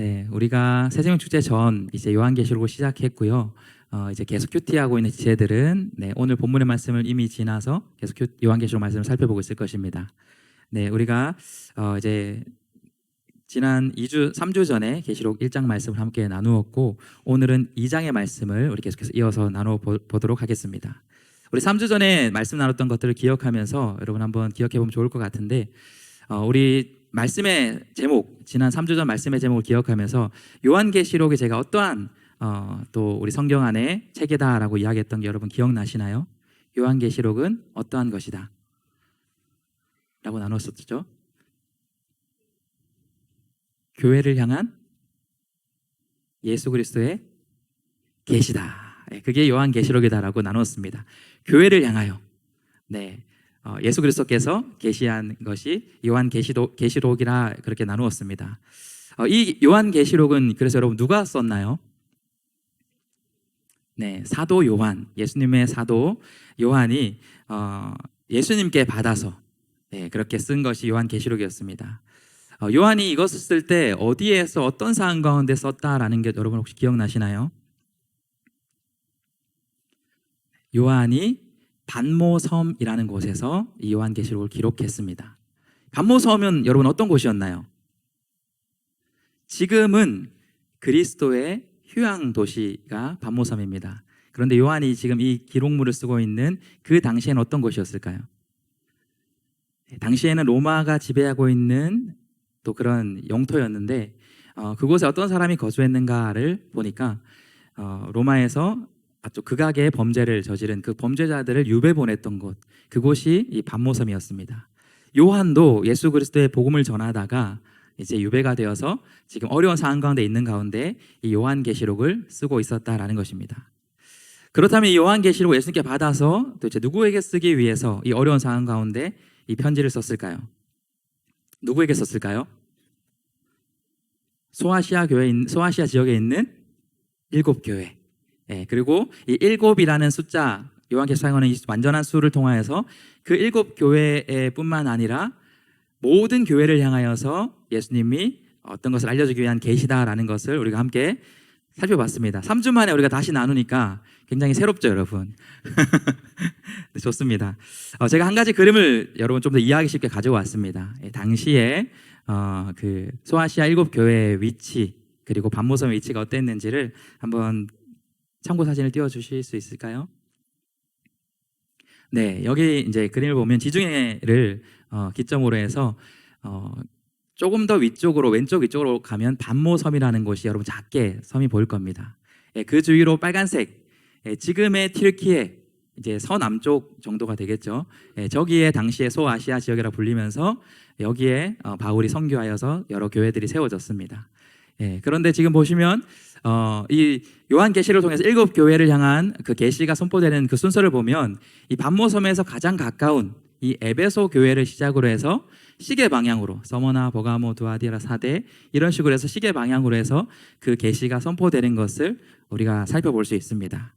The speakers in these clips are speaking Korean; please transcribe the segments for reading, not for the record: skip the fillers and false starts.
네, 우리가 새생명 축제 전 이제 요한계시록을 시작했고요. 이제 계속 큐티하고 있는 지체들은 오늘 본문의 말씀을 이미 지나서 계속 요한계시록 말씀을 살펴보고 있을 것입니다. 네, 우리가 이제 지난 2주, 3주 전에 계시록 1장 말씀을 함께 나누었고 오늘은 2장의 말씀을 우리 계속해서 이어서 나누어 보도록 하겠습니다. 우리 3주 전에 말씀 나눴던 것들을 기억하면서 여러분 한번 기억해 보면 좋을 것 같은데 우리 말씀의 제목, 지난 3주 전 말씀의 제목을 기억하면서 요한계시록이 제가 어떠한 또 우리 성경 안에 책이다라고 이야기했던 게 여러분 기억나시나요? 요한계시록은 어떠한 것이다 라고 나눴었죠. 교회를 향한 예수 그리스도의 계시다. 그게 요한계시록이다라고 나눴습니다. 교회를 향하여. 네. 예수 그리스도께서 계시한 것이 요한계시록이라 그렇게 나누었습니다. 이 요한계시록은 그래서 여러분 누가 썼나요? 네, 사도 요한, 예수님의 사도 요한이 예수님께 받아서 그렇게 쓴 것이 요한계시록이었습니다. 요한이 이것을 쓸 때 어디에서 어떤 상황 가운데 썼다라는 게 여러분 혹시 기억나시나요? 요한이 반모섬이라는 곳에서 이 요한계시록을 기록했습니다. 반모섬은 여러분 어떤 곳이었나요? 지금은 그리스도의 휴양 도시가 반모섬입니다. 그런데 요한이 지금 이 기록물을 쓰고 있는 그 당시에는 어떤 곳이었을까요? 당시에는 로마가 지배하고 있는 또 그런 영토였는데 그곳에 어떤 사람이 거주했는가를 보니까 로마에서 아주 극악의 범죄를 저지른 그 범죄자들을 유배 보냈던 곳, 그곳이 이 반모섬이었습니다. 요한도 예수 그리스도의 복음을 전하다가 이제 유배가 되어서 지금 어려운 상황 가운데 있는 가운데 이 요한계시록을 쓰고 있었다라는 것입니다. 그렇다면 이 요한계시록을 예수님께 받아서 도대체 누구에게 쓰기 위해서 이 어려운 상황 가운데 이 편지를 썼을까요? 누구에게 썼을까요? 소아시아 지역에 있는 7교회. 그리고 이 7이라는 숫자, 요한계시록 사용하는 이 완전한 수를 통하여서 그 7교회에 뿐만 아니라 모든 교회를 향하여서 예수님이 어떤 것을 알려주기 위한 계시다라는 것을 우리가 함께 살펴봤습니다. 3주 만에 우리가 다시 나누니까 굉장히 새롭죠, 여러분? 네, 좋습니다. 제가 한 가지 그림을 여러분 좀 더 이해하기 쉽게 가져왔습니다. 당시에 그 소아시아 7교회의 위치 그리고 반모섬의 위치가 어땠는지를 한번 참고 사진을 띄워주실 수 있을까요? 네, 여기 이제 그림을 보면 지중해를 기점으로 해서 조금 더 위쪽으로 왼쪽 위쪽으로 가면 반모섬이라는 곳이 여러분 작게 섬이 보일 겁니다. 그 주위로 빨간색 지금의 튀르키예 이제 서남쪽 정도가 되겠죠. 저기에 당시에 소아시아 지역이라 불리면서 여기에 바울이 선교하여서 여러 교회들이 세워졌습니다. 그런데 지금 보시면 이 요한계시를 통해서 7교회를 향한 그 계시가 선포되는 그 순서를 보면 이 반모섬에서 가장 가까운 이 에베소 교회를 시작으로 해서 시계 방향으로 서머나, 버가모, 두아디라, 사대 이런 식으로 해서 시계 방향으로 해서 그 계시가 선포되는 것을 우리가 살펴볼 수 있습니다.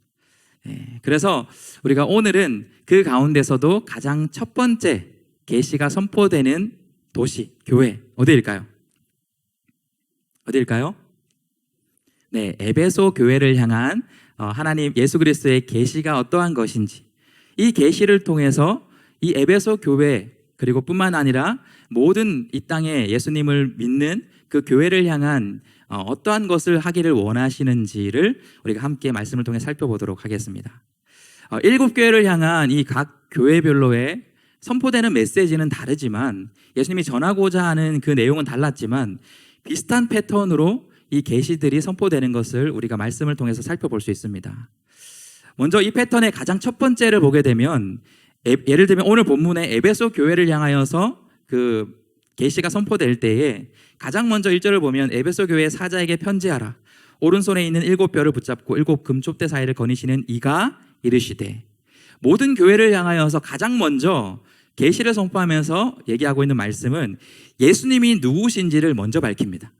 그래서 우리가 오늘은 그 가운데서도 가장 첫 번째 계시가 선포되는 도시, 교회 어디일까요? 어디일까요? 네, 에베소 교회를 향한 하나님 예수 그리스도의 계시가 어떠한 것인지 이 계시를 통해서 이 에베소 교회 그리고 뿐만 아니라 모든 이 땅에 예수님을 믿는 그 교회를 향한 어떠한 것을 하기를 원하시는지를 우리가 함께 말씀을 통해 살펴보도록 하겠습니다. 7교회를 향한 이 각 교회별로의 선포되는 메시지는 다르지만 예수님이 전하고자 하는 그 내용은 달랐지만 비슷한 패턴으로 이 계시들이 선포되는 것을 우리가 말씀을 통해서 살펴볼 수 있습니다. 먼저 이 패턴의 가장 첫 번째를 보게 되면 예를 들면 오늘 본문의 에베소 교회를 향하여서 그 계시가 선포될 때에 가장 먼저 1절을 보면 에베소 교회 사자에게 편지하라. 오른손에 있는 7뼈를 붙잡고 7 금촛대 사이를 거니시는 이가 이르시되 모든 교회를 향하여서 가장 먼저 계시를 선포하면서 얘기하고 있는 말씀은 예수님이 누구신지를 먼저 밝힙니다.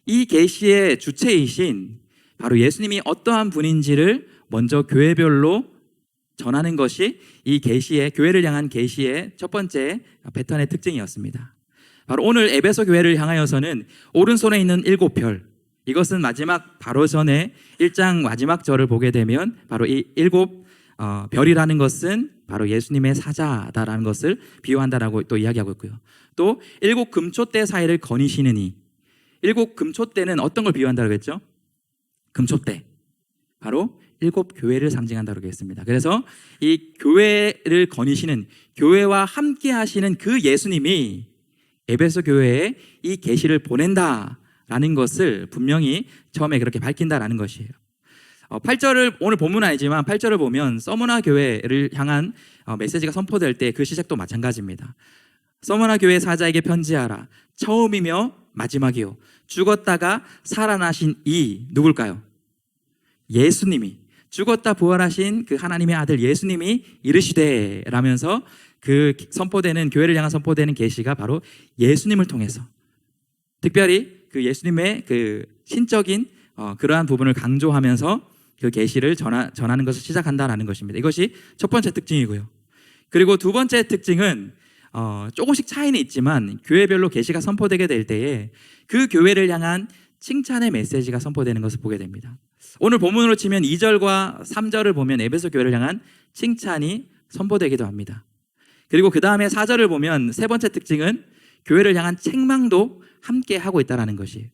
이 계시의 주체이신 바로 예수님이 어떠한 분인지를 먼저 교회별로 전하는 것이 이 계시의 교회를 향한 계시의 첫 번째 패턴의 특징이었습니다. 바로 오늘 에베소 교회를 향하여서는 오른손에 있는 7별, 이것은 마지막 바로 전에 1장 마지막 절을 보게 되면 바로 이 7별이라는 것은 바로 예수님의 사자다라는 것을 비유한다라고 또 이야기하고 있고요. 또 7금초대 사이를 거니시는 7금초대는 어떤 걸 비유한다고 했죠? 금초대, 바로 7교회를 상징한다고 했습니다. 그래서 이 교회를 거니시는, 교회와 함께 하시는 그 예수님이 에베소 교회에 이 계시를 보낸다라는 것을 분명히 처음에 그렇게 밝힌다라는 것이에요. 8절을, 오늘 본문은 아니지만 8절을 보면 서머나 교회를 향한 메시지가 선포될 때 그 시작도 마찬가지입니다. 서머나 교회 사자에게 편지하라. 처음이며 마지막이요, 죽었다가 살아나신 이 누굴까요? 예수님이, 죽었다 부활하신 그 하나님의 아들 예수님이 이르시되 라면서 그 선포되는, 교회를 향한 선포되는 계시가 바로 예수님을 통해서, 특별히 그 예수님의 그 신적인 그러한 부분을 강조하면서 그 계시를 전하는 것을 시작한다라는 것입니다. 이것이 첫 번째 특징이고요. 그리고 두 번째 특징은 조금씩 차이는 있지만 교회별로 계시가 선포되게 될 때에 그 교회를 향한 칭찬의 메시지가 선포되는 것을 보게 됩니다. 오늘 본문으로 치면 2절과 3절을 보면 에베소 교회를 향한 칭찬이 선포되기도 합니다. 그리고 그 다음에 4절을 보면 세 번째 특징은 교회를 향한 책망도 함께 하고 있다는 것이에요.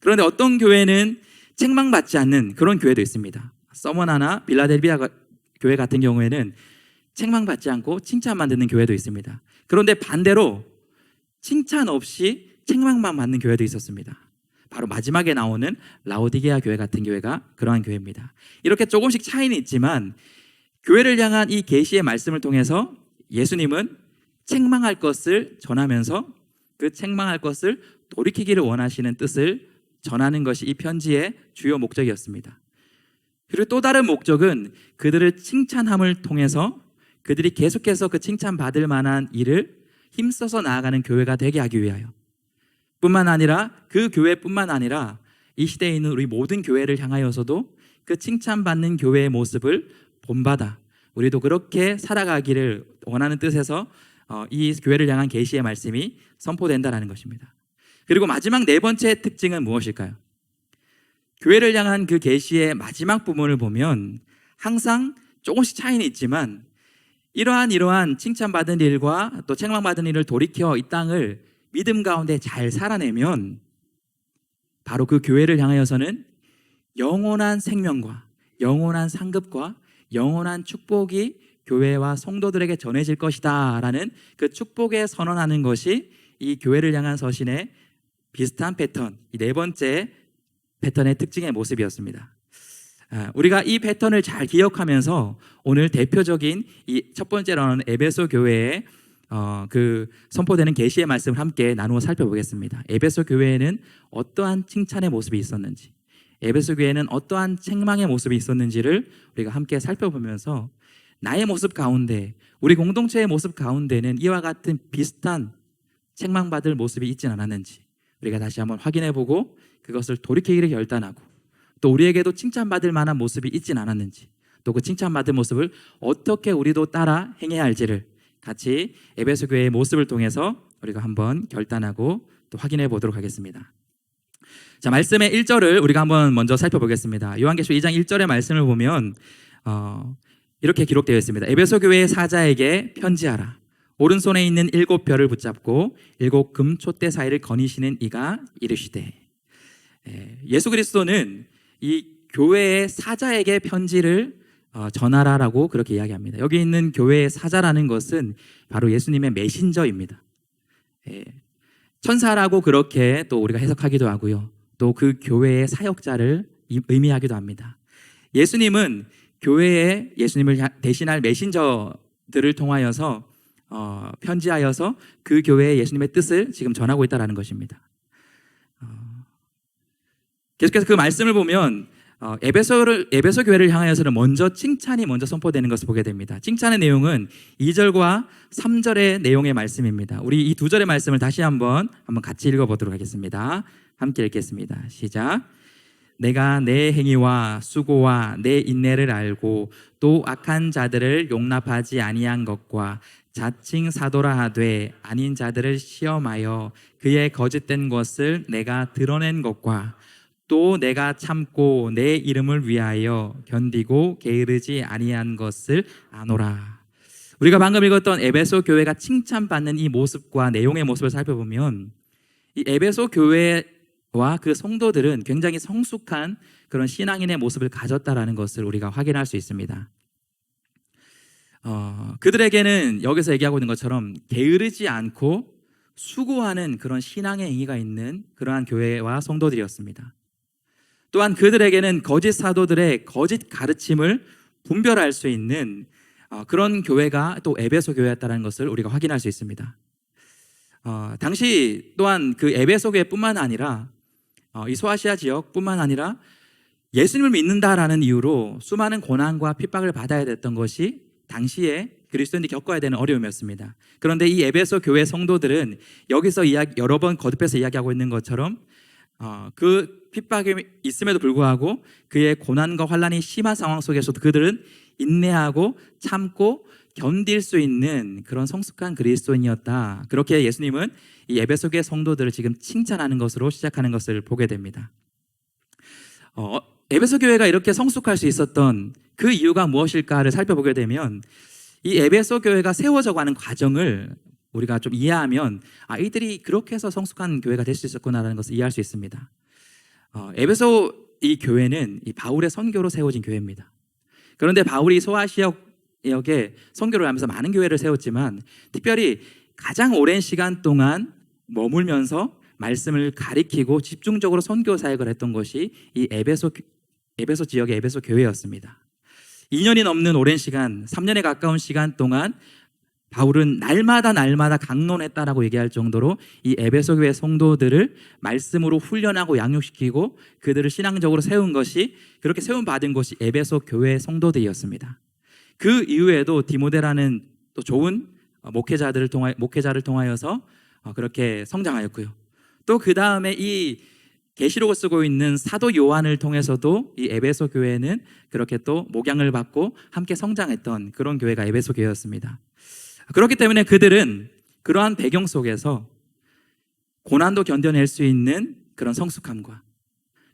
그런데 어떤 교회는 책망받지 않는 그런 교회도 있습니다. 서머나나 빌라델비아 교회 같은 경우에는 책망받지 않고 칭찬만 듣는 교회도 있습니다. 그런데 반대로 칭찬 없이 책망만 받는 교회도 있었습니다. 바로 마지막에 나오는 라오디게아 교회 같은 교회가 그러한 교회입니다. 이렇게 조금씩 차이는 있지만 교회를 향한 이 계시의 말씀을 통해서 예수님은 책망할 것을 전하면서 그 책망할 것을 돌이키기를 원하시는 뜻을 전하는 것이 이 편지의 주요 목적이었습니다. 그리고 또 다른 목적은 그들을 칭찬함을 통해서 그들이 계속해서 그 칭찬받을 만한 일을 힘써서 나아가는 교회가 되게 하기 위하여, 뿐만 아니라 그 교회뿐만 아니라 이 시대에 있는 우리 모든 교회를 향하여서도 그 칭찬받는 교회의 모습을 본받아 우리도 그렇게 살아가기를 원하는 뜻에서 이 교회를 향한 계시의 말씀이 선포된다는 것입니다. 그리고 마지막 네 번째 특징은 무엇일까요? 교회를 향한 그 계시의 마지막 부분을 보면 항상 조금씩 차이는 있지만 이러한 칭찬받은 일과 또 책망받은 일을 돌이켜 이 땅을 믿음 가운데 잘 살아내면 바로 그 교회를 향하여서는 영원한 생명과 영원한 상급과 영원한 축복이 교회와 성도들에게 전해질 것이다 라는 그 축복에 선언하는 것이 이 교회를 향한 서신의 비슷한 패턴, 이 네 번째 패턴의 특징의 모습이었습니다. 우리가 이 패턴을 잘 기억하면서 오늘 대표적인 이 첫 번째로는 에베소 교회의 그 선포되는 계시의 말씀을 함께 나누어 살펴보겠습니다. 에베소 교회에는 어떠한 칭찬의 모습이 있었는지, 에베소 교회에는 어떠한 책망의 모습이 있었는지를 우리가 함께 살펴보면서 나의 모습 가운데, 우리 공동체의 모습 가운데는 이와 같은 비슷한 책망받을 모습이 있진 않았는지 우리가 다시 한번 확인해보고 그것을 돌이키기를 결단하고, 또 우리에게도 칭찬받을 만한 모습이 있진 않았는지, 또 그 칭찬받을 모습을 어떻게 우리도 따라 행해야 할지를 같이 에베소 교회의 모습을 통해서 우리가 한번 결단하고 또 확인해 보도록 하겠습니다. 자, 말씀의 1절을 우리가 한번 먼저 살펴보겠습니다. 요한계시록 2장 1절의 말씀을 보면 이렇게 기록되어 있습니다. 에베소 교회의 사자에게 편지하라. 오른손에 있는 7별을 붙잡고 7금촛대 사이를 거니시는 이가 이르시되. 예수 그리스도는 이 교회의 사자에게 편지를 전하라라고 그렇게 이야기합니다. 여기 있는 교회의 사자라는 것은 바로 예수님의 메신저입니다. 천사라고 그렇게 또 우리가 해석하기도 하고요, 또 그 교회의 사역자를 의미하기도 합니다. 예수님은 교회에 예수님을 대신할 메신저들을 통하여서 편지하여서 그 교회의 예수님의 뜻을 지금 전하고 있다는 것입니다. 계속해서 그 말씀을 보면 에베소 교회를 향하여서는 먼저 칭찬이 먼저 선포되는 것을 보게 됩니다. 칭찬의 내용은 2절과 3절의 내용의 말씀입니다. 우리 이 두 절의 말씀을 다시 한번 같이 읽어보도록 하겠습니다. 함께 읽겠습니다. 시작. 내가 내 행위와 수고와 내 인내를 알고 또 악한 자들을 용납하지 아니한 것과 자칭 사도라 하되 아닌 자들을 시험하여 그의 거짓된 것을 내가 드러낸 것과 또 내가 참고 내 이름을 위하여 견디고 게으르지 아니한 것을 아노라. 우리가 방금 읽었던 에베소 교회가 칭찬받는 이 모습과 내용의 모습을 살펴보면 이 에베소 교회와 그 성도들은 굉장히 성숙한 그런 신앙인의 모습을 가졌다라는 것을 우리가 확인할 수 있습니다. 그들에게는 여기서 얘기하고 있는 것처럼 게으르지 않고 수고하는 그런 신앙의 행위가 있는 그러한 교회와 성도들이었습니다. 또한 그들에게는 거짓 사도들의 거짓 가르침을 분별할 수 있는 그런 교회가 또 에베소 교회였다는 것을 우리가 확인할 수 있습니다. 당시 또한 그 에베소 교회뿐만 아니라 이 소아시아 지역뿐만 아니라 예수님을 믿는다라는 이유로 수많은 고난과 핍박을 받아야 됐던 것이 당시에 그리스도인들이 겪어야 되는 어려움이었습니다. 그런데 이 에베소 교회 성도들은 여기서 여러 번 거듭해서 이야기하고 있는 것처럼 그 핍박이 있음에도 불구하고 그의 고난과 환난이 심한 상황 속에서도 그들은 인내하고 참고 견딜 수 있는 그런 성숙한 그리스도인이었다. 그렇게 예수님은 이 에베소 교회 성도들을 지금 칭찬하는 것으로 시작하는 것을 보게 됩니다. 에베소 교회가 이렇게 성숙할 수 있었던 그 이유가 무엇일까를 살펴보게 되면 이 에베소 교회가 세워져 가는 과정을 우리가 좀 이해하면 이들이 그렇게 해서 성숙한 교회가 될 수 있었구나라는 것을 이해할 수 있습니다. 에베소 이 교회는 이 바울의 선교로 세워진 교회입니다. 그런데 바울이 소아시아역에 선교를 하면서 많은 교회를 세웠지만 특별히 가장 오랜 시간 동안 머물면서 말씀을 가리키고 집중적으로 선교 사역을 했던 것이 이 에베소 지역의 에베소 교회였습니다. 2년이 넘는 오랜 시간, 3년에 가까운 시간 동안 바울은 날마다 강론했다라고 얘기할 정도로 이 에베소 교회 성도들을 말씀으로 훈련하고 양육시키고 그들을 신앙적으로 세운 것이, 그렇게 세움 받은 것이 에베소 교회 성도들이었습니다. 그 이후에도 디모데라는 또 좋은 목회자를 통하여서 그렇게 성장하였고요. 또 그 다음에 이 계시록을 쓰고 있는 사도 요한을 통해서도 이 에베소 교회는 그렇게 또 목양을 받고 함께 성장했던 그런 교회가 에베소 교회였습니다. 그렇기 때문에 그들은 그러한 배경 속에서 고난도 견뎌낼 수 있는 그런 성숙함과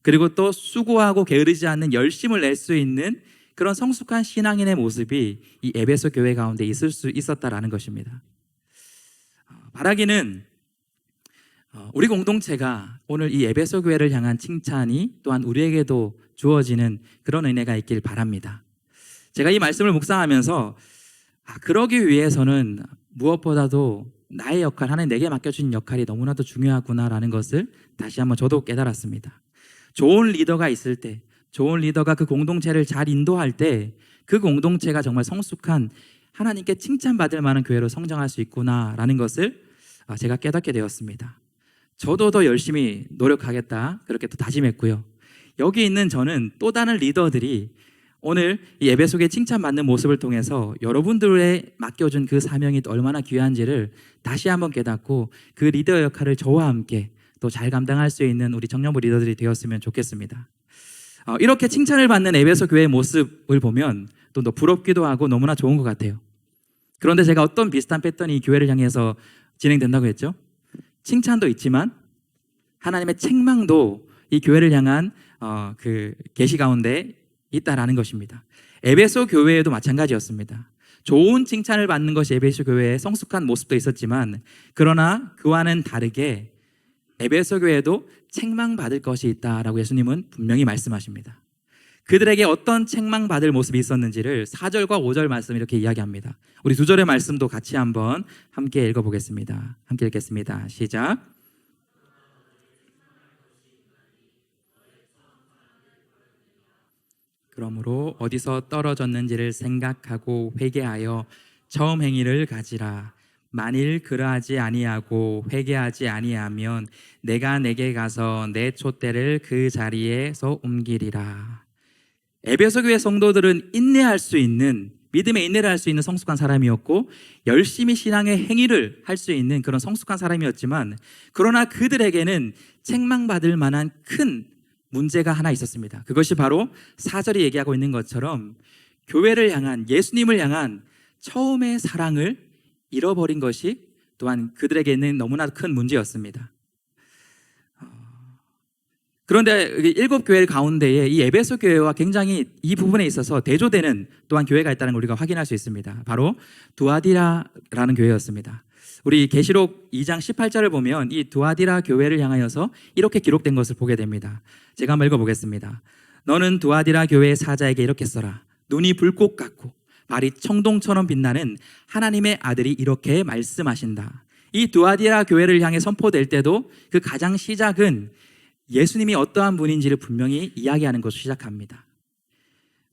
그리고 또 수고하고 게으르지 않는 열심을 낼 수 있는 그런 성숙한 신앙인의 모습이 이 에베소 교회 가운데 있을 수 있었다라는 것입니다. 바라기는 우리 공동체가 오늘 이 에베소 교회를 향한 칭찬이 또한 우리에게도 주어지는 그런 은혜가 있길 바랍니다. 제가 이 말씀을 묵상하면서 그러기 위해서는 무엇보다도 나의 역할, 하나님 내게 맡겨준 역할이 너무나도 중요하구나라는 것을 다시 한번 저도 깨달았습니다. 좋은 리더가 있을 때, 좋은 리더가 그 공동체를 잘 인도할 때 그 공동체가 정말 성숙한 하나님께 칭찬받을 만한 교회로 성장할 수 있구나라는 것을 제가 깨닫게 되었습니다. 저도 더 열심히 노력하겠다, 그렇게 또 다짐했고요. 여기 있는 저는 또 다른 리더들이 오늘 이 에베소교회 칭찬받는 모습을 통해서 여러분들의 맡겨준 그 사명이 얼마나 귀한지를 다시 한번 깨닫고 그 리더 역할을 저와 함께 또 잘 감당할 수 있는 우리 청년부 리더들이 되었으면 좋겠습니다. 이렇게 칭찬을 받는 에베소 교회의 모습을 보면 또 부럽기도 하고 너무나 좋은 것 같아요. 그런데 제가 어떤 비슷한 패턴이 이 교회를 향해서 진행된다고 했죠? 칭찬도 있지만 하나님의 책망도 이 교회를 향한 그 계시 가운데 있다라는 것입니다. 에베소 교회에도 마찬가지였습니다. 좋은 칭찬을 받는 것이 에베소 교회의 성숙한 모습도 있었지만 그러나 그와는 다르게 에베소 교회에도 책망받을 것이 있다라고 예수님은 분명히 말씀하십니다. 그들에게 어떤 책망받을 모습이 있었는지를 4절과 5절 말씀 이렇게 이야기합니다. 우리 2절의 말씀도 같이 한번 함께 읽어보겠습니다. 함께 읽겠습니다. 시작. 그러므로 어디서 떨어졌는지를 생각하고 회개하여 처음 행위를 가지라. 만일 그러하지 아니하고 회개하지 아니하면 내가 내게 가서 내 촛대를 그 자리에서 옮기리라. 에베소 교회 성도들은 인내할 수 있는, 믿음의 인내를 할 수 있는 성숙한 사람이었고 열심히 신앙의 행위를 할 수 있는 그런 성숙한 사람이었지만 그러나 그들에게는 책망받을 만한 큰 문제가 하나 있었습니다. 그것이 바로 4절이 얘기하고 있는 것처럼 교회를 향한, 예수님을 향한 처음의 사랑을 잃어버린 것이 또한 그들에게는 너무나 큰 문제였습니다. 그런데 일곱 교회 가운데에 이 에베소 교회와 굉장히 이 부분에 있어서 대조되는 또한 교회가 있다는 걸 우리가 확인할 수 있습니다. 바로 두아디라라는 교회였습니다. 우리 계시록 2장 18절을 보면 이 두아디라 교회를 향하여서 이렇게 기록된 것을 보게 됩니다. 제가 한번 읽어보겠습니다. 너는 두아디라 교회의 사자에게 이렇게 써라. 눈이 불꽃 같고 발이 청동처럼 빛나는 하나님의 아들이 이렇게 말씀하신다. 이 두아디라 교회를 향해 선포될 때도 그 가장 시작은 예수님이 어떠한 분인지를 분명히 이야기하는 것으로 시작합니다.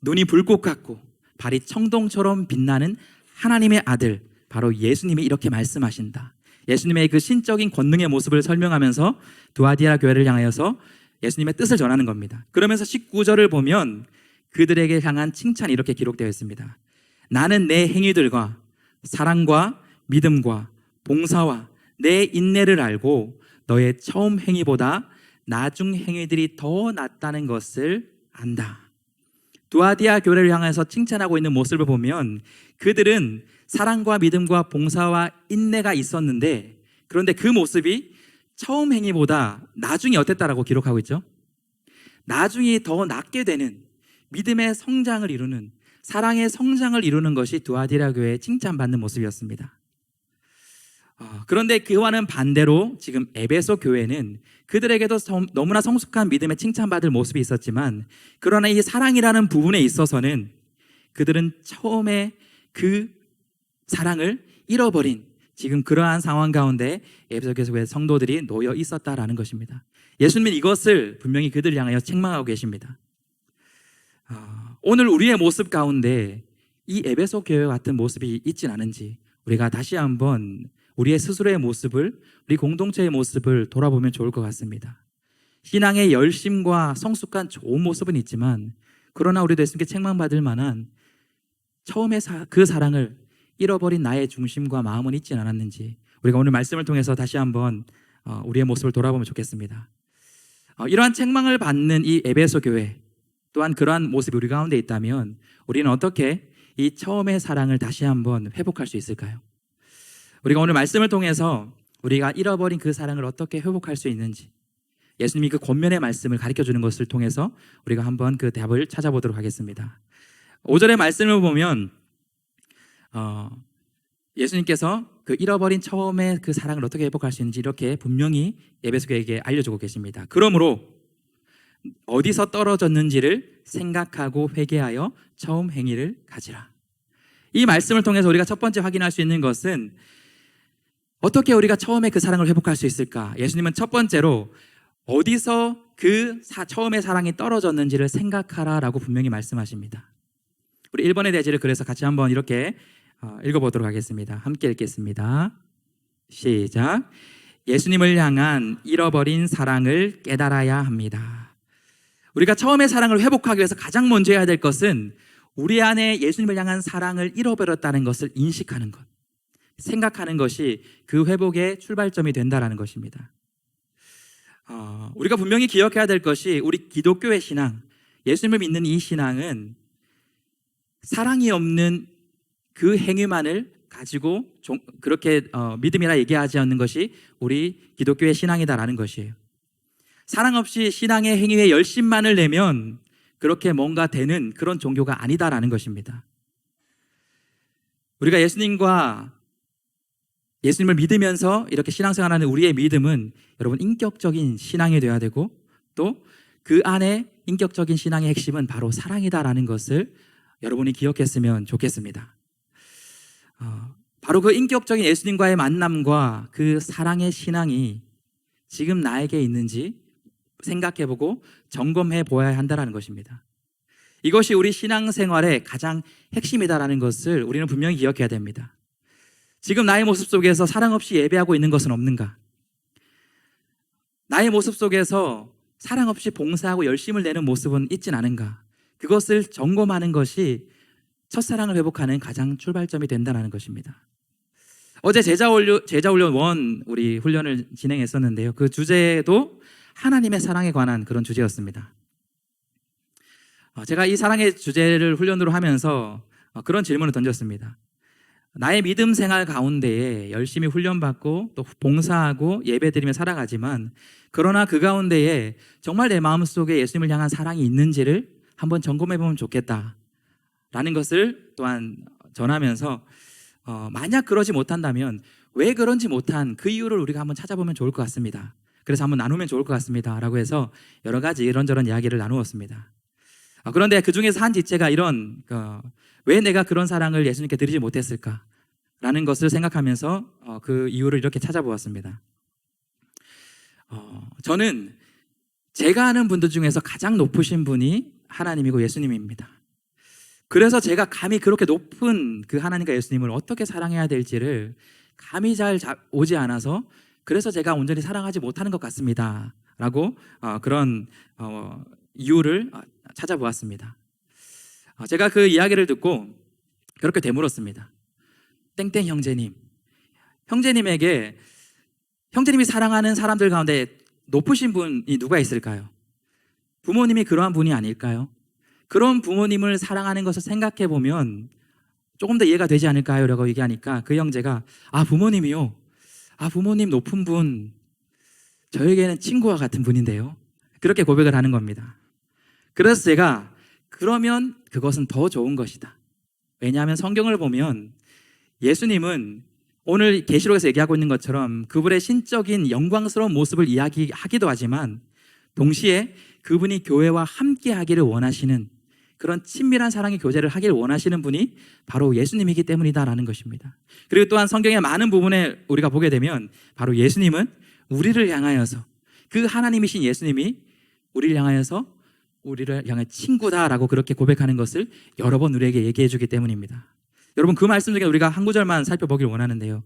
눈이 불꽃 같고 발이 청동처럼 빛나는 하나님의 아들, 바로 예수님이 이렇게 말씀하신다. 예수님의 그 신적인 권능의 모습을 설명하면서 두아디라 교회를 향하여서 예수님의 뜻을 전하는 겁니다. 그러면서 19절을 보면 그들에게 향한 칭찬이 이렇게 기록되어 있습니다. 나는 내 행위들과 사랑과 믿음과 봉사와 내 인내를 알고 너의 처음 행위보다 나중 행위들이 더 낫다는 것을 안다. 두아디아 교회를 향해서 칭찬하고 있는 모습을 보면 그들은 사랑과 믿음과 봉사와 인내가 있었는데, 그런데 그 모습이 처음 행위보다 나중이 어땠다라고 기록하고 있죠. 나중이 더 낫게 되는 믿음의 성장을 이루는, 사랑의 성장을 이루는 것이 두아디라 교회의 칭찬받는 모습이었습니다. 그런데 그와는 반대로 지금 에베소 교회는 그들에게도 너무나 성숙한 믿음에 칭찬받을 모습이 있었지만, 그러나 이 사랑이라는 부분에 있어서는 그들은 처음에 그 사랑을 잃어버린 지금 그러한 상황 가운데 에베소 교회 성도들이 놓여 있었다라는 것입니다. 예수님은 이것을 분명히 그들을 향하여 책망하고 계십니다. 오늘 우리의 모습 가운데 이 에베소 교회 같은 모습이 있진 않은지 우리가 다시 한번 우리의 스스로의 모습을, 우리 공동체의 모습을 돌아보면 좋을 것 같습니다. 신앙의 열심과 성숙한 좋은 모습은 있지만, 그러나 우리도 예수님께 책망받을 만한 처음에 그 사랑을 잃어버린 나의 중심과 마음은 있진 않았는지 우리가 오늘 말씀을 통해서 다시 한번 우리의 모습을 돌아보면 좋겠습니다. 이러한 책망을 받는 이 에베소 교회 또한 그러한 모습이 우리 가운데 있다면 우리는 어떻게 이 처음의 사랑을 다시 한번 회복할 수 있을까요? 우리가 오늘 말씀을 통해서 우리가 잃어버린 그 사랑을 어떻게 회복할 수 있는지, 예수님이 그 권면의 말씀을 가르쳐주는 것을 통해서 우리가 한번 그 답을 찾아보도록 하겠습니다. 5절의 말씀을 보면 예수님께서 그 잃어버린 처음의 그 사랑을 어떻게 회복할 수 있는지 이렇게 분명히 에베소 교회에게 알려주고 계십니다. 그러므로 어디서 떨어졌는지를 생각하고 회개하여 처음 행위를 가지라. 이 말씀을 통해서 우리가 첫 번째 확인할 수 있는 것은 어떻게 우리가 처음에 그 사랑을 회복할 수 있을까? 예수님은 첫 번째로 어디서 그 처음의 사랑이 떨어졌는지를 생각하라라고 분명히 말씀하십니다. 우리 1번의 대지를 그래서 같이 한번 이렇게 읽어보도록 하겠습니다. 함께 읽겠습니다. 시작. 예수님을 향한 잃어버린 사랑을 깨달아야 합니다. 우리가 처음의 사랑을 회복하기 위해서 가장 먼저 해야 될 것은 우리 안에 예수님을 향한 사랑을 잃어버렸다는 것을 인식하는 것, 생각하는 것이 그 회복의 출발점이 된다는 것입니다. 우리가 분명히 기억해야 될 것이 우리 기독교의 신앙, 예수님을 믿는 이 신앙은 사랑이 없는 그 행위만을 가지고 그렇게 믿음이라 얘기하지 않는 것이 우리 기독교의 신앙이다라는 것이에요. 사랑 없이 신앙의 행위에 열심만을 내면 그렇게 뭔가 되는 그런 종교가 아니다라는 것입니다. 우리가 예수님을 믿으면서 이렇게 신앙생활하는 우리의 믿음은 여러분 인격적인 신앙이 되어야 되고, 또 그 안에 인격적인 신앙의 핵심은 바로 사랑이다라는 것을 여러분이 기억했으면 좋겠습니다. 바로 그 인격적인 예수님과의 만남과 그 사랑의 신앙이 지금 나에게 있는지 생각해보고 점검해 보아야 한다는 것입니다. 이것이 우리 신앙생활의 가장 핵심이다라는 것을 우리는 분명히 기억해야 됩니다. 지금 나의 모습 속에서 사랑 없이 예배하고 있는 것은 없는가? 나의 모습 속에서 사랑 없이 봉사하고 열심을 내는 모습은 있진 않은가? 그것을 점검하는 것이 첫사랑을 회복하는 가장 출발점이 된다는 것입니다. 어제 제자훈련 1 우리 훈련을 진행했었는데요. 그 주제도 하나님의 사랑에 관한 그런 주제였습니다. 제가 이 사랑의 주제를 훈련으로 하면서 그런 질문을 던졌습니다. 나의 믿음 생활 가운데에 열심히 훈련받고 또 봉사하고 예배드리며 살아가지만, 그러나 그 가운데에 정말 내 마음속에 예수님을 향한 사랑이 있는지를 한번 점검해 보면 좋겠다 라는 것을 또한 전하면서, 만약 그러지 못한다면 왜 그런지 못한 그 이유를 우리가 한번 찾아보면 좋을 것 같습니다. 그래서 한번 나누면 좋을 것 같습니다 라고 해서 여러 가지 이런저런 이야기를 나누었습니다. 그런데 그 중에서 한 지체가 이런, 왜 내가 그런 사랑을 예수님께 드리지 못했을까 라는 것을 생각하면서 그 이유를 이렇게 찾아보았습니다. 저는 제가 아는 분들 중에서 가장 높으신 분이 하나님이고 예수님입니다. 그래서 제가 감히 그렇게 높은 그 하나님과 예수님을 어떻게 사랑해야 될지를 감이 잘 오지 않아서, 그래서 제가 온전히 사랑하지 못하는 것 같습니다 라고 그런 이유를 찾아보았습니다. 제가 그 이야기를 듣고 그렇게 되물었습니다. 땡땡 형제님에게 형제님이 사랑하는 사람들 가운데 높으신 분이 누가 있을까요? 부모님이 그러한 분이 아닐까요? 그런 부모님을 사랑하는 것을 생각해 보면 조금 더 이해가 되지 않을까요? 라고 얘기하니까 그 형제가 부모님이요? 부모님 높은 분, 저에게는 친구와 같은 분인데요. 그렇게 고백을 하는 겁니다. 그래서 제가, 그러면 그것은 더 좋은 것이다. 왜냐하면 성경을 보면 예수님은 오늘 계시록에서 얘기하고 있는 것처럼 그분의 신적인 영광스러운 모습을 이야기하기도 하지만, 동시에 그분이 교회와 함께 하기를 원하시는 그런 친밀한 사랑의 교제를 하길 원하시는 분이 바로 예수님이기 때문이다라는 것입니다. 그리고 또한 성경의 많은 부분에 우리가 보게 되면 바로 예수님은 우리를 향하여서, 그 하나님이신 예수님이 우리를 향해 친구다라고 그렇게 고백하는 것을 여러 번 우리에게 얘기해 주기 때문입니다. 여러분, 그 말씀 중에 우리가 한 구절만 살펴보길 원하는데요.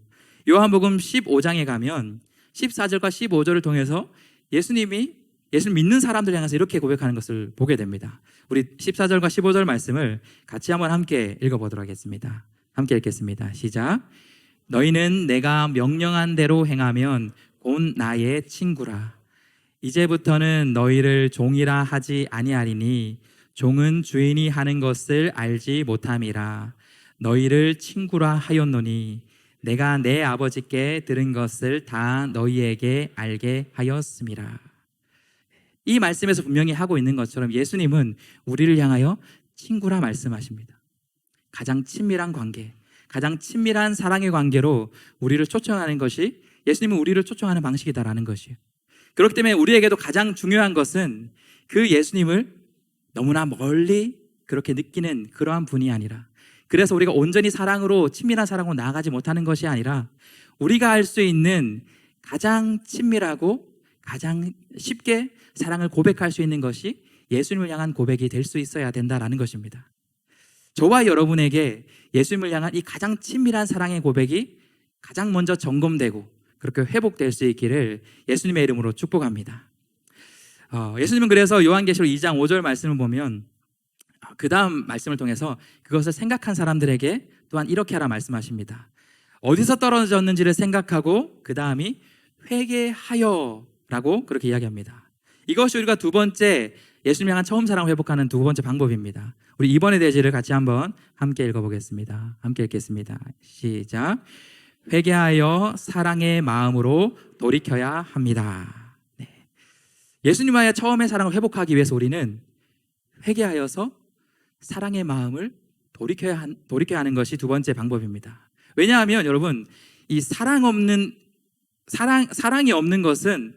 요한복음 15장에 가면 14절과 15절을 통해서 예수님 믿는 사람들 향해서 이렇게 고백하는 것을 보게 됩니다. 우리 14절과 15절 말씀을 같이 한번 함께 읽어보도록 하겠습니다. 함께 읽겠습니다. 시작. 너희는 내가 명령한 대로 행하면 곧 나의 친구라. 이제부터는 너희를 종이라 하지 아니하리니 종은 주인이 하는 것을 알지 못함이라. 너희를 친구라 하였노니 내가 내 아버지께 들은 것을 다 너희에게 알게 하였음이라. 이 말씀에서 분명히 하고 있는 것처럼 예수님은 우리를 향하여 친구라 말씀하십니다. 가장 친밀한 관계, 가장 친밀한 사랑의 관계로 우리를 초청하는 것이, 예수님은 우리를 초청하는 방식이다라는 것이에요. 그렇기 때문에 우리에게도 가장 중요한 것은 그 예수님을 너무나 멀리 그렇게 느끼는 그러한 분이 아니라, 그래서 우리가 온전히 사랑으로, 친밀한 사랑으로 나아가지 못하는 것이 아니라, 우리가 할 수 있는 가장 친밀하고 가장 쉽게 사랑을 고백할 수 있는 것이 예수님을 향한 고백이 될 수 있어야 된다라는 것입니다. 저와 여러분에게 예수님을 향한 이 가장 친밀한 사랑의 고백이 가장 먼저 점검되고 그렇게 회복될 수 있기를 예수님의 이름으로 축복합니다. 예수님은 그래서 요한계시록 2장 5절 말씀을 보면 그 다음 말씀을 통해서 그것을 생각한 사람들에게 또한 이렇게 하라 말씀하십니다. 어디서 떨어졌는지를 생각하고 그 다음이 회개하여 라고 그렇게 이야기합니다. 이것이 우리가 두 번째, 예수님 향한 처음 사랑을 회복하는 두 번째 방법입니다. 우리 이번의 대지를 같이 한번 함께 읽어보겠습니다. 함께 읽겠습니다. 시작. 회개하여 사랑의 마음으로 돌이켜야 합니다. 네. 예수님과의 처음의 사랑을 회복하기 위해서 우리는 회개하여서 사랑의 마음을 돌이켜야 하는 것이 두 번째 방법입니다. 왜냐하면 여러분, 이 사랑이 없는 것은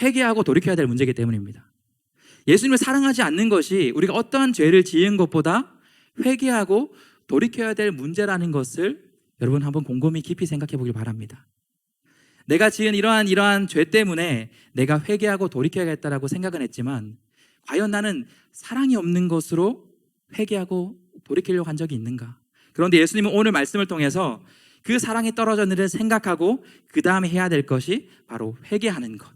회개하고 돌이켜야 될 문제이기 때문입니다. 예수님을 사랑하지 않는 것이 우리가 어떠한 죄를 지은 것보다 회개하고 돌이켜야 될 문제라는 것을 여러분 한번 곰곰이 깊이 생각해 보길 바랍니다. 내가 지은 이러한 죄 때문에 내가 회개하고 돌이켜야겠다라고 생각은 했지만, 과연 나는 사랑이 없는 것으로 회개하고 돌이키려고 한 적이 있는가? 그런데 예수님은 오늘 말씀을 통해서 그 사랑이 떨어졌는지를 생각하고 그 다음에 해야 될 것이 바로 회개하는 것,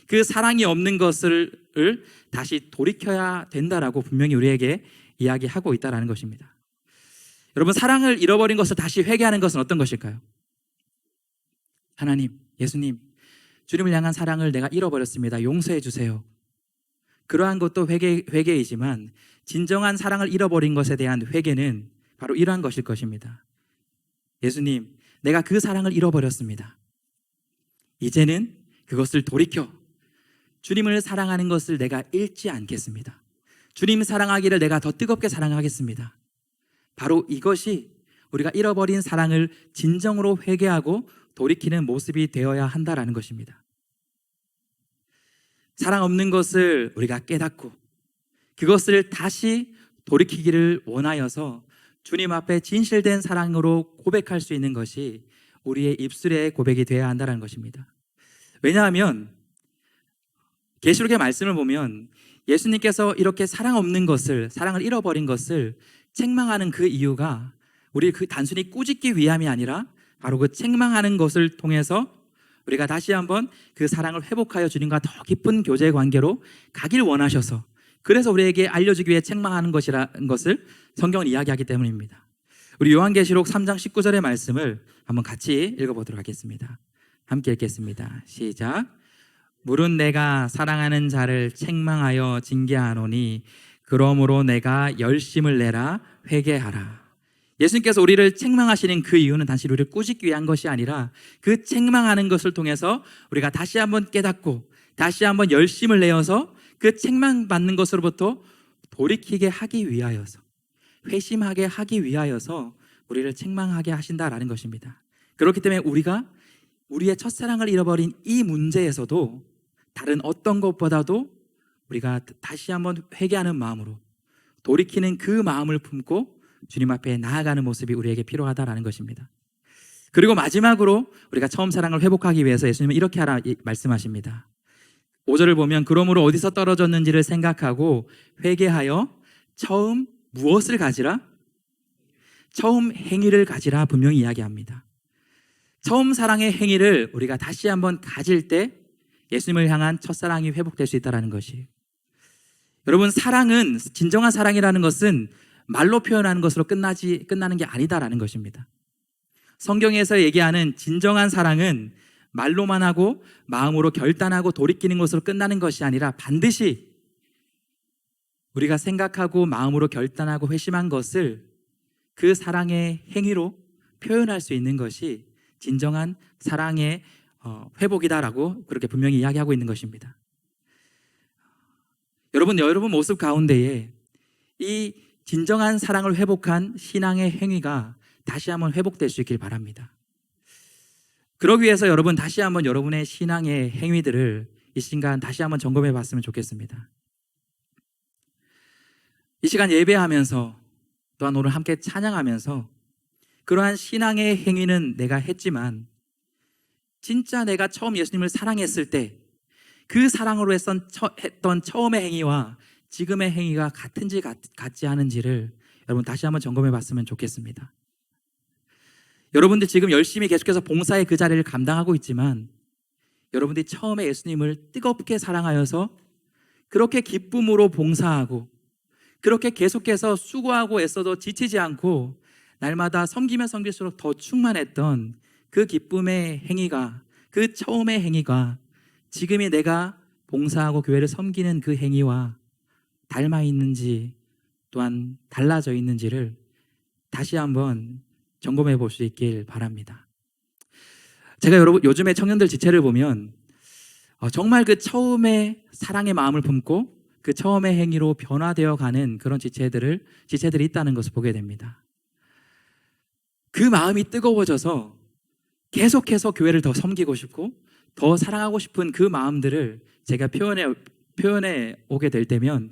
그 사랑이 없는 것을 다시 돌이켜야 된다라고 분명히 우리에게 이야기하고 있다는 것입니다. 여러분, 사랑을 잃어버린 것을 다시 회개하는 것은 어떤 것일까요? 하나님, 예수님, 주님을 향한 사랑을 내가 잃어버렸습니다. 용서해 주세요. 그러한 것도 회개이지만 진정한 사랑을 잃어버린 것에 대한 회개는 바로 이러한 것일 것입니다. 예수님, 내가 그 사랑을 잃어버렸습니다. 이제는 그것을 돌이켜 주님을 사랑하는 것을 내가 잃지 않겠습니다. 주님 사랑하기를 내가 더 뜨겁게 사랑하겠습니다. 바로 이것이 우리가 잃어버린 사랑을 진정으로 회개하고 돌이키는 모습이 되어야 한다라는 것입니다. 사랑 없는 것을 우리가 깨닫고 그것을 다시 돌이키기를 원하여서 주님 앞에 진실된 사랑으로 고백할 수 있는 것이 우리의 입술의 고백이 되어야 한다는 것입니다. 왜냐하면 계시록의 말씀을 보면 예수님께서 이렇게 사랑 없는 것을, 사랑을 잃어버린 것을 책망하는 그 이유가 우리 단순히 꾸짖기 위함이 아니라 바로 그 책망하는 것을 통해서 우리가 다시 한번 그 사랑을 회복하여 주님과 더 깊은 교제 관계로 가길 원하셔서, 그래서 우리에게 알려주기 위해 책망하는 것이라는 것을 성경은 이야기하기 때문입니다. 우리 요한계시록 3장 19절의 말씀을 한번 같이 읽어보도록 하겠습니다. 함께 읽겠습니다. 시작. 물은 내가 사랑하는 자를 책망하여 징계하노니 그러므로 내가 열심을 내라 회개하라. 예수님께서 우리를 책망하시는 그 이유는 단지 우리를 꾸짖기 위한 것이 아니라 그 책망하는 것을 통해서 우리가 다시 한번 깨닫고 다시 한번 열심을 내어서 그 책망받는 것으로부터 돌이키게 하기 위하여서, 회심하게 하기 위하여서 우리를 책망하게 하신다라는 것입니다. 그렇기 때문에 우리가 우리의 첫사랑을 잃어버린 이 문제에서도 다른 어떤 것보다도 우리가 다시 한번 회개하는 마음으로 돌이키는 그 마음을 품고 주님 앞에 나아가는 모습이 우리에게 필요하다라는 것입니다. 그리고 마지막으로 우리가 처음 사랑을 회복하기 위해서 예수님은 이렇게 하라 말씀하십니다. 5절을 보면 그러므로 어디서 떨어졌는지를 생각하고 회개하여 처음 무엇을 가지라? 처음 행위를 가지라 분명히 이야기합니다. 처음 사랑의 행위를 우리가 다시 한번 가질 때 예수님을 향한 첫사랑이 회복될 수 있다는 것이에요. 여러분, 사랑은, 진정한 사랑이라는 것은 말로 표현하는 것으로 끝나는 게 아니다라는 것입니다. 성경에서 얘기하는 진정한 사랑은 말로만 하고 마음으로 결단하고 돌이키는 것으로 끝나는 것이 아니라 반드시 우리가 생각하고 마음으로 결단하고 회심한 것을 그 사랑의 행위로 표현할 수 있는 것이 진정한 사랑의 회복이다라고 그렇게 분명히 이야기하고 있는 것입니다. 여러분 모습 가운데에 이 진정한 사랑을 회복한 신앙의 행위가 다시 한번 회복될 수 있길 바랍니다. 그러기 위해서 여러분 다시 한번 여러분의 신앙의 행위들을 이 시간 다시 한번 점검해 봤으면 좋겠습니다. 이 시간 예배하면서 또한 오늘 함께 찬양하면서 그러한 신앙의 행위는 내가 했지만 진짜 내가 처음 예수님을 사랑했을 때 그 사랑으로 했던 처음의 행위와 지금의 행위가 같은지 같지 않은지를 여러분 다시 한번 점검해 봤으면 좋겠습니다. 여러분들 지금 열심히 계속해서 봉사의 그 자리를 감당하고 있지만 여러분들이 처음에 예수님을 뜨겁게 사랑하여서 그렇게 기쁨으로 봉사하고 그렇게 계속해서 수고하고 애써도 지치지 않고 날마다 섬기면 섬길수록 더 충만했던 그 기쁨의 행위가, 그 처음의 행위가 지금의 내가 봉사하고 교회를 섬기는 그 행위와 닮아 있는지 또한 달라져 있는지를 다시 한번 점검해 볼 수 있길 바랍니다. 제가 여러분 요즘에 청년들 지체를 보면 정말 그 처음에 사랑의 마음을 품고 그 처음의 행위로 변화되어 가는 그런 지체들이 있다는 것을 보게 됩니다. 그 마음이 뜨거워져서 계속해서 교회를 더 섬기고 싶고 더 사랑하고 싶은 그 마음들을 제가 표현해 오게 될 때면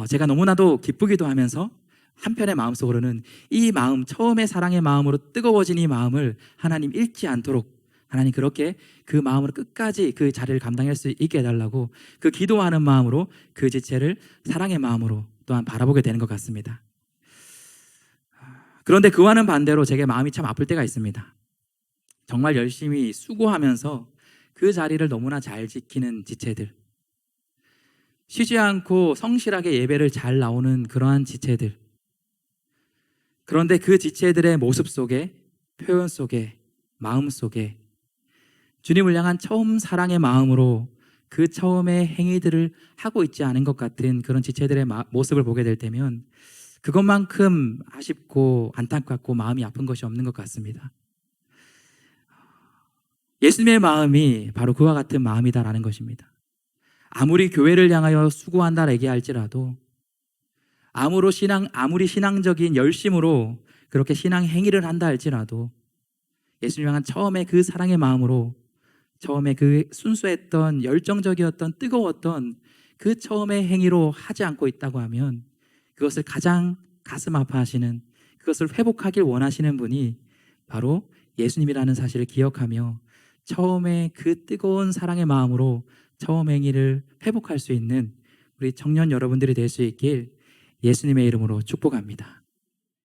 제가 너무나도 기쁘기도 하면서 한편의 마음속으로는 이 마음, 처음의 사랑의 마음으로 뜨거워진 이 마음을 하나님 잃지 않도록 하나님 그렇게 그 마음으로 끝까지 그 자리를 감당할 수 있게 해달라고 그 기도하는 마음으로 그 지체를 사랑의 마음으로 또한 바라보게 되는 것 같습니다. 그런데 그와는 반대로 제게 마음이 참 아플 때가 있습니다. 정말 열심히 수고하면서 그 자리를 너무나 잘 지키는 지체들, 쉬지 않고 성실하게 예배를 잘 나오는 그러한 지체들, 그런데 그 지체들의 모습 속에, 표현 속에, 마음 속에 주님을 향한 처음 사랑의 마음으로 그 처음의 행위들을 하고 있지 않은 것 같은 그런 지체들의 모습을 보게 될 때면 그것만큼 아쉽고 안타깝고 마음이 아픈 것이 없는 것 같습니다. 예수님의 마음이 바로 그와 같은 마음이다라는 것입니다. 아무리 교회를 향하여 수고한다 얘기할지라도 아무리 신앙적인 열심으로 그렇게 신앙 행위를 한다 할지라도 예수님 향한 처음에 그 사랑의 마음으로 처음에 그 순수했던 열정적이었던 뜨거웠던 그 처음의 행위로 하지 않고 있다고 하면 그것을 가장 가슴 아파하시는 그것을 회복하길 원하시는 분이 바로 예수님이라는 사실을 기억하며 처음에 그 뜨거운 사랑의 마음으로 처음 행위를 회복할 수 있는 우리 청년 여러분들이 될 수 있길 예수님의 이름으로 축복합니다.